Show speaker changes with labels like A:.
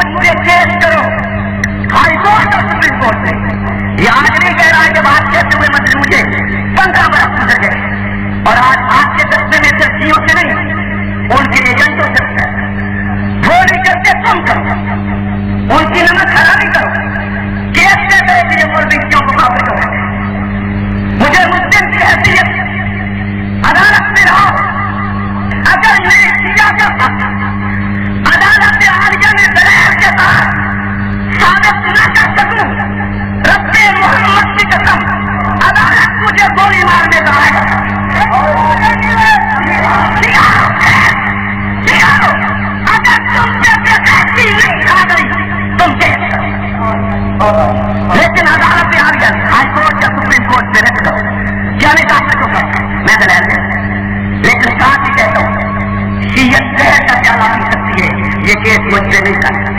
A: مجھ سے کیس کرو ہائی کورٹ اور سپریم کورٹ سے. یہ آج نہیں کہہ رہا ہے کہ بات کہتے ہوئے مجھے 15 برس گزر گئے اور آج کے دستے میں صرف جیو سے نہیں ان کے ایجنٹوں سے وہ نہیں کرتے تم کرو ان کی نمک خرابی کرو. کیس کہتے ہیں کہ یہ مولویوں کو معافی کرو. مجھے مسلم کی حیثیت عدالت میں رہو. اگر میں کیا کرتا عدالت عالیہ میں دلائل کے ساتھ ثابت نہ کر سکوں رب محمد کی قسم عدالت مجھے گولی مارنے کا آئے گا. اگر تم سے ایسی نہیں کھا گئی تم کیس کرو. لیکن عدالت عالیہ ہائی کورٹ یا سپریم کورٹ میں رکھ دو کیا نہیں کہا سکوں میں دلائل دے. لیکن ساتھ ہی کہتا ہوں شیعت زہر کا پیالہ پی سکتی ہے یہ کیس مجھ سے نہیں کر سکتا.